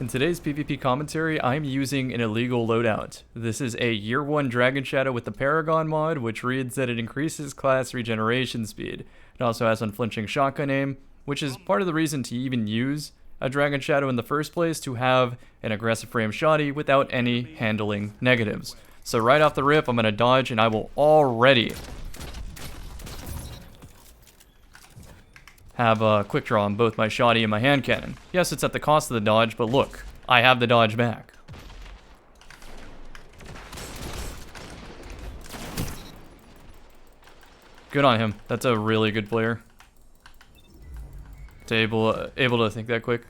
In today's PvP commentary, I'm using an illegal loadout. This is a Year 1 Dragon Shadow with the Paragon mod, which reads that it increases class regeneration speed. It also has unflinching shotgun aim, which is part of the reason to even use a Dragon Shadow in the first place, to have an aggressive frame shotty without any handling negatives. So right off the rip, I'm going to dodge, and I will already have a quick draw on both my shotty and my hand cannon. Yes, it's at the cost of the dodge, but look, I have the dodge back. Good on him. That's a really good player. To able to think that quick.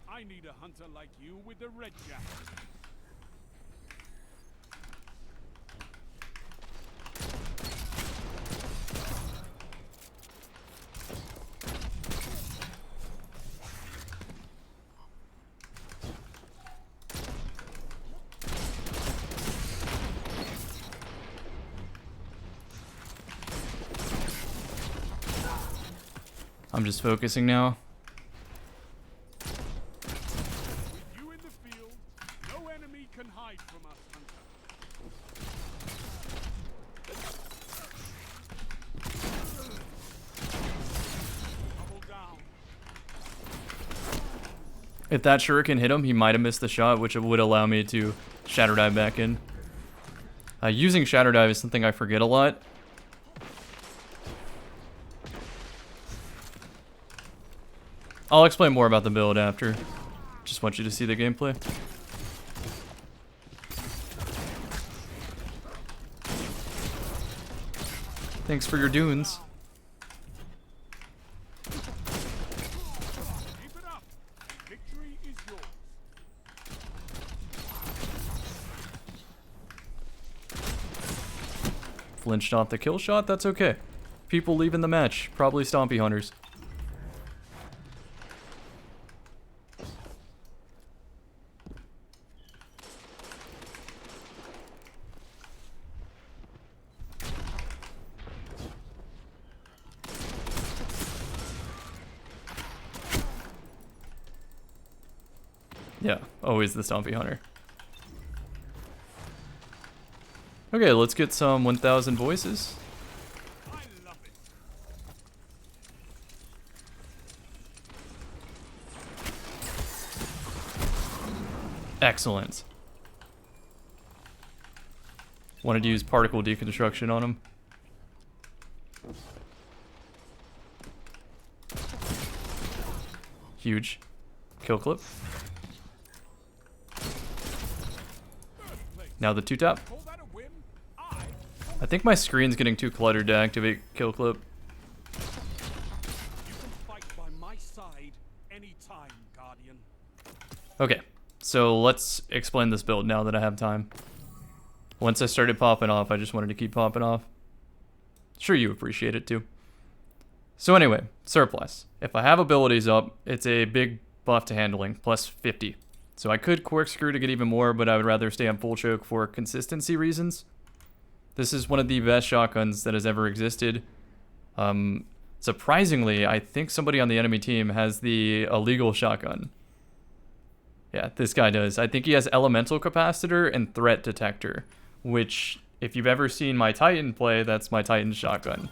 I need a hunter like you with the red jacket. I'm just focusing now. Can hide from us, hunter. Double down. If that shuriken hit him, he might have missed the shot, which would allow me to shatter dive back in. Using shatter dive is something I forget a lot. I'll explain more about the build after. Just want you to see the gameplay. Thanks for your dunes. Keep it up. Victory is yours. Flinched off the kill shot, that's okay. People leaving the match, probably Stompy Hunters. Yeah, always the Stompy Hunter. Okay, let's get some 1,000 voices. I love it. Excellent. Wanted to use particle deconstruction on him. Huge. Kill clip. Now the 2-tap. Call that a win? I think my screen's getting too cluttered to activate kill clip. You can fight by my side anytime, Guardian. Okay, so let's explain this build now that I have time. Once I started popping off, I just wanted to keep popping off. Sure, you appreciate it too. So anyway, surplus. If I have abilities up, it's a big buff to handling, plus 50. So I could corkscrew to get even more, but I would rather stay on full choke for consistency reasons. This is one of the best shotguns that has ever existed. Surprisingly, I think somebody on the enemy team has the illegal shotgun. Yeah, this guy does. I think he has elemental capacitor and threat detector, which, if you've ever seen my Titan play, that's my Titan shotgun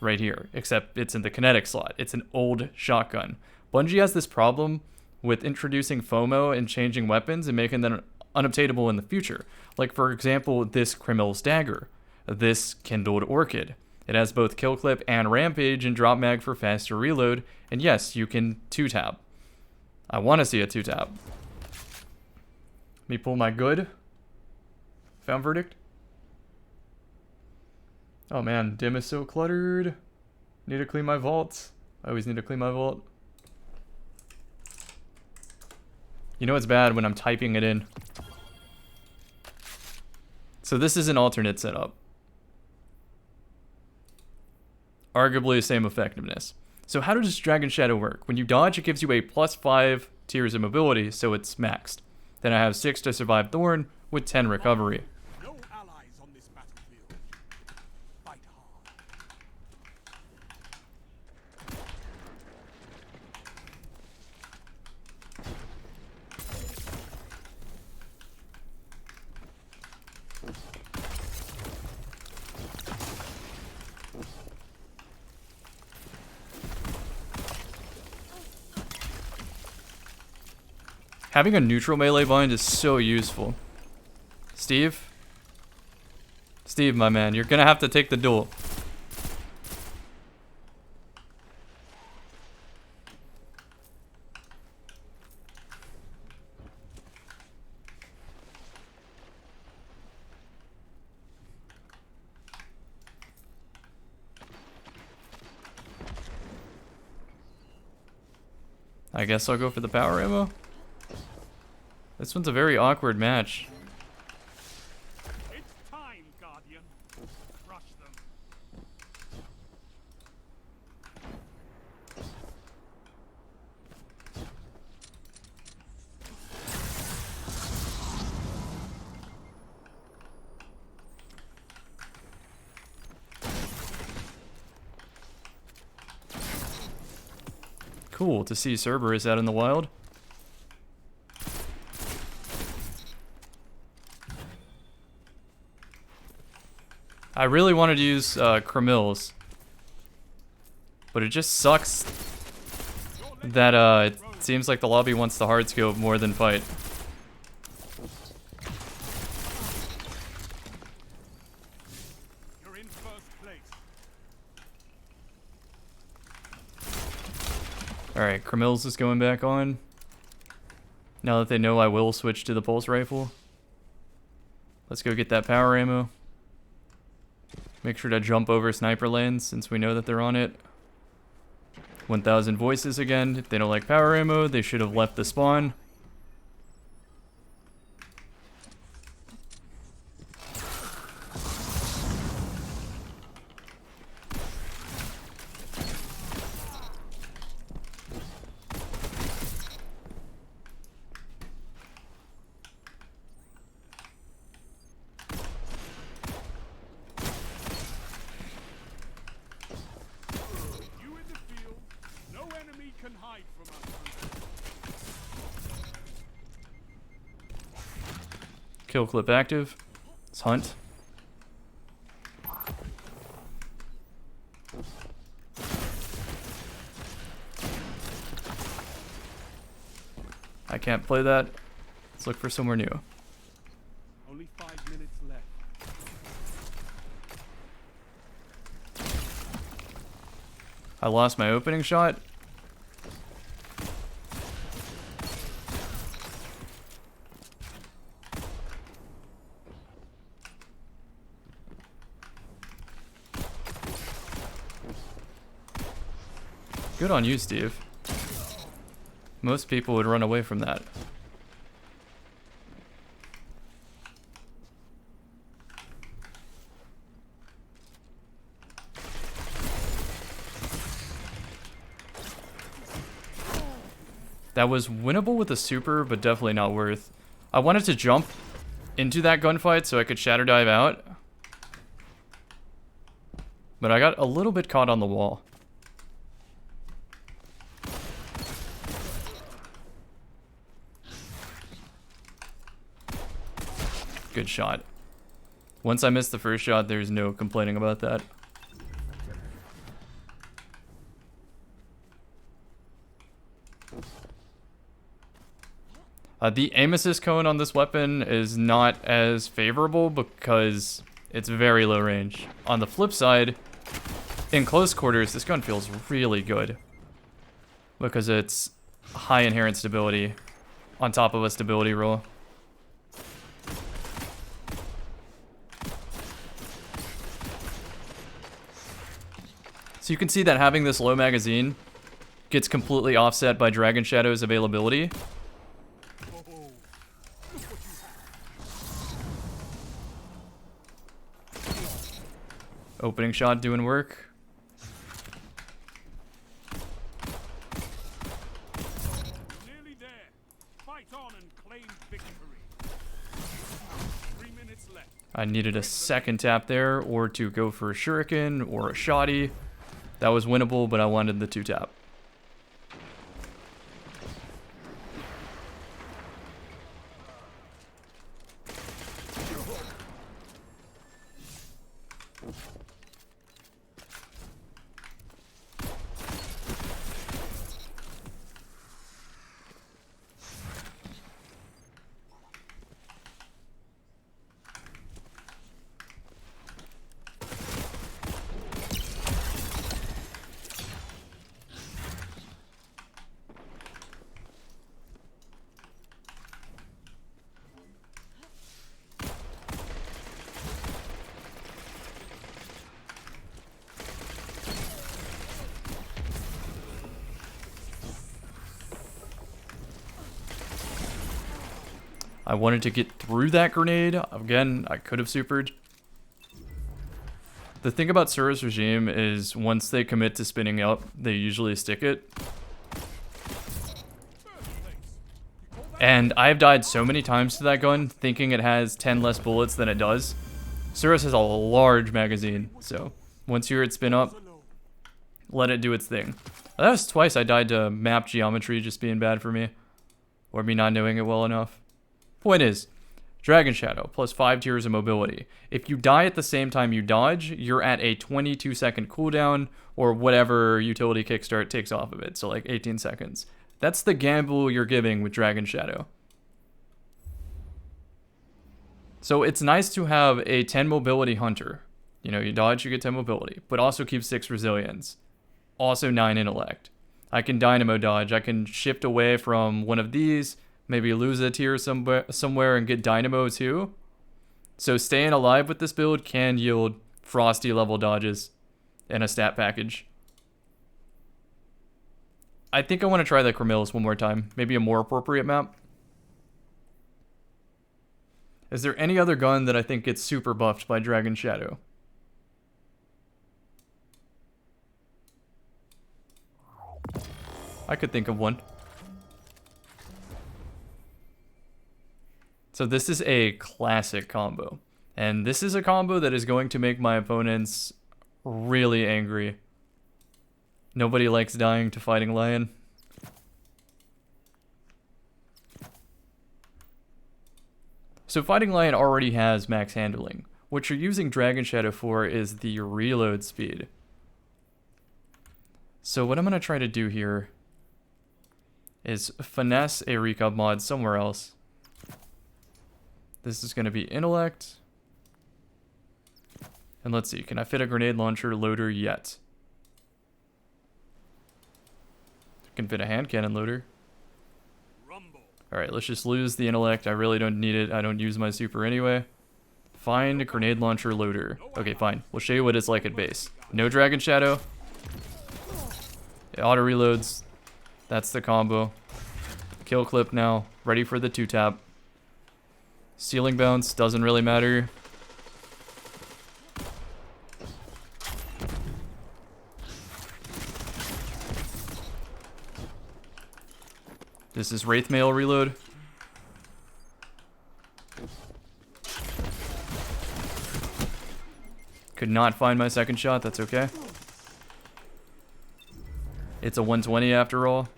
right here, except it's in the kinetic slot. It's an old shotgun. Bungie has this problem with introducing FOMO and changing weapons and making them unobtainable in the future. Like, for example, this Criminal's Dagger, this Kindled Orchid. It has both kill clip and rampage and drop mag for faster reload, and yes, you can 2-tap. I want to see a 2-tap. Let me pull my good. Found verdict. Oh man, dim is so cluttered. Need to clean my vaults. I always need to clean my vault. You know it's bad when I'm typing it in. So this is an alternate setup. Arguably the same effectiveness. So how does Dragon Shadow work? When you dodge, it gives you a +5 tiers of mobility, so it's maxed. Then I have 6 to survive Thorn with 10 recovery. No allies on this battlefield. Fight hard. Having a neutral melee bind is so useful. Steve? Steve, my man, you're gonna have to take the duel. I guess I'll go for the power ammo. This one's a very awkward match. It's time, Guardian. Crush them. Cool to see Cerberus out in the wild. I really wanted to use Cremils, but it just sucks that it seems like the lobby wants the hard scope more than fight. You're in first place. Alright, Cremils is going back on. Now that they know I will switch to the pulse rifle. Let's go get that power ammo. Make sure to jump over sniper lanes since we know that they're on it. 1,000 voices again. If they don't like power ammo, they should have left the spawn. Can hide from us. Kill clip active. Let's hunt. I can't play that. Let's look for somewhere new. Only 5 minutes left. I lost my opening shot. Good on you, Steve. Most people would run away from that. That was winnable with a super, but definitely not worth. I wanted to jump into that gunfight so I could shatter dive out. But I got a little bit caught on the wall. Good shot. Once I missed the first shot, there's no complaining about that. The aim assist cone on this weapon is not as favorable because it's very low range. On the flip side, in close quarters, this gun feels really good because it's high inherent stability on top of a stability roll. So you can see that having this low magazine gets completely offset by Dragon Shadow's availability. Opening shot doing work. Nearly there. Fight on and claim victory. 3 minutes left. I needed a second tap there, or to go for a shuriken or a shoddy. That was winnable, but I wanted the 2-tap. I wanted to get through that grenade. Again, I could have supered. The thing about Sura's regime is once they commit to spinning up, they usually stick it. And I've died so many times to that gun, thinking it has 10 less bullets than it does. Sura's has a large magazine, so once you're at spin up, let it do its thing. That was twice I died to map geometry just being bad for me, or me not knowing it well enough. Point is, Dragon Shadow plus 5 tiers of mobility. If you die at the same time you dodge, you're at a 22-second cooldown, or whatever utility kickstart takes off of it, so like 18 seconds. That's the gamble you're giving with Dragon Shadow. So it's nice to have a 10 mobility hunter. You know, you dodge, you get 10 mobility, but also keep 6 resilience. Also 9 intellect. I can dynamo dodge, I can shift away from one of these, maybe lose a tier somewhere and get dynamo too. So staying alive with this build can yield frosty level dodges and a stat package. I think I want to try the Cromillis one more time. Maybe a more appropriate map. Is there any other gun that I think gets super buffed by Dragon Shadow? I could think of one. So this is a classic combo. And this is a combo that is going to make my opponents really angry. Nobody likes dying to Fighting Lion. So Fighting Lion already has max handling. What you're using Dragon Shadow for is the reload speed. So what I'm going to try to do here is finesse a recub mod somewhere else. This is going to be intellect. And let's see, can I fit a grenade launcher loader yet? Can fit a hand cannon loader. Alright, let's just lose the intellect. I really don't need it. I don't use my super anyway. Find a grenade launcher loader. Okay, fine. We'll show you what it's like at base. No Dragon Shadow. It auto reloads. That's the combo. Kill clip now. Ready for the 2-tap. Ceiling bounce doesn't really matter. This is Wraith Mail reload. Could not find my second shot, that's okay. It's a 120 after all.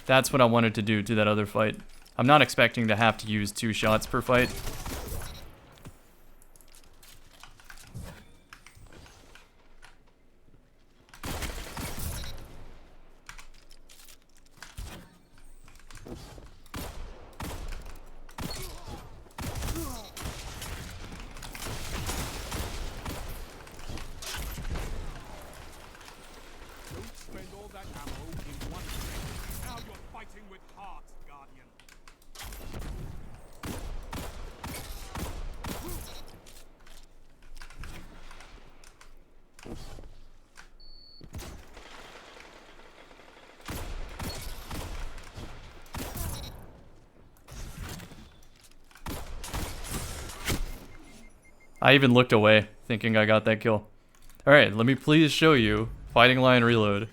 That's what I wanted to do to that other fight. I'm not expecting to have to use 2 shots per fight. I even looked away, thinking I got that kill. Alright, let me please show you Fighting Lion Reload.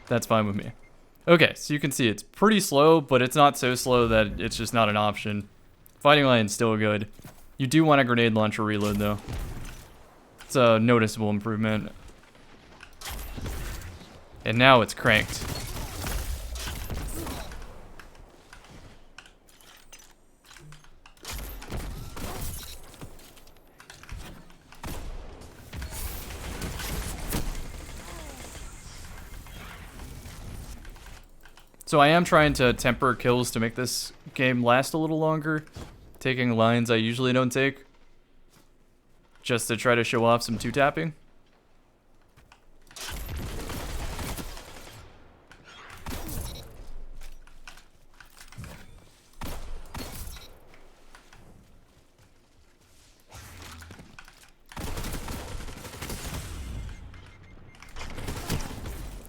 That's fine with me. Okay, so you can see it's pretty slow, but it's not so slow that it's just not an option. Fighting Lion's still good. You do want a grenade launcher reload, though. It's a noticeable improvement. And now it's cranked. So I am trying to temper kills to make this game last a little longer. Taking lines I usually don't take. Just to try to show off some two-tapping.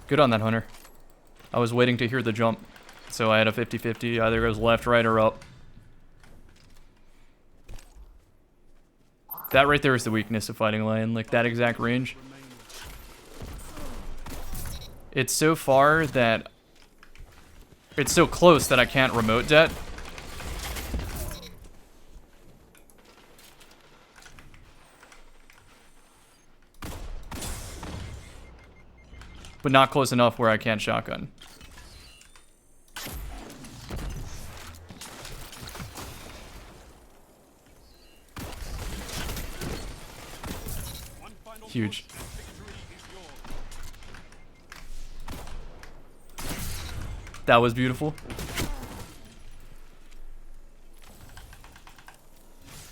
Good on that hunter. I was waiting to hear the jump, so I had a 50-50, either goes left, right, or up. That right there is the weakness of Fighting Lion, like that exact range. It's so far that... It's so close that I can't remote det. But not close enough where I can't shotgun. Huge. That was beautiful.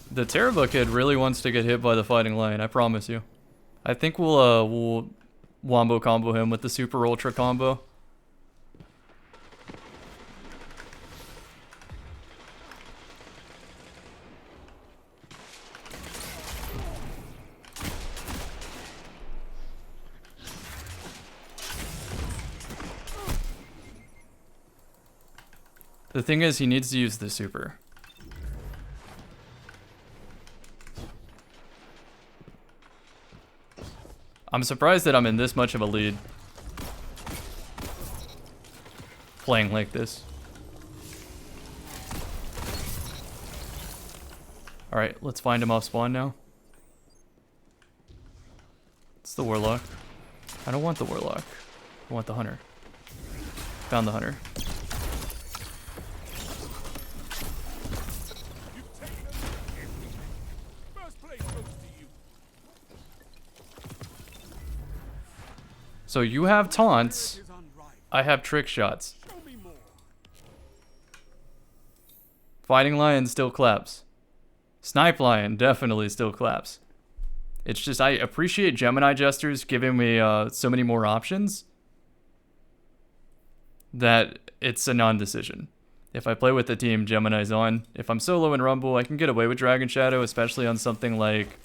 The Terrible kid really wants to get hit by the Fighting Lion, I promise you. I think we'll wombo combo him with the super ultra combo. The thing is, he needs to use the super. I'm surprised that I'm in this much of a lead. Playing like this. Alright, let's find him off spawn now. It's the Warlock. I don't want the Warlock. I want the Hunter. Found the Hunter. So you have taunts, I have trick shots. Fighting Lion still claps. Snipe Lion definitely still claps. It's just, I appreciate Gemini Jesters giving me so many more options that it's a non-decision. If I play with the team, Gemini's on. If I'm solo in Rumble, I can get away with Dragon Shadow, especially on something like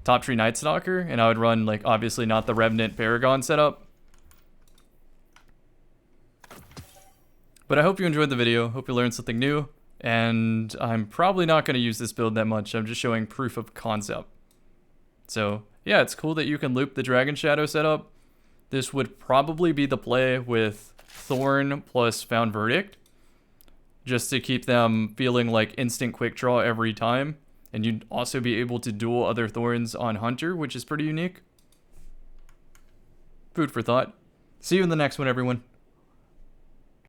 Top Tree Night Stalker, and I would run, like, obviously not the Revenant Paragon setup. But I hope you enjoyed the video, hope you learned something new, and I'm probably not going to use this build that much, I'm just showing proof of concept. So, yeah, it's cool that you can loop the Dragon Shadow setup. This would probably be the play with Thorn plus Found Verdict, just to keep them feeling like instant quick draw every time. And you'd also be able to duel other Thorns on Hunter, which is pretty unique. Food for thought. See you in the next one, everyone.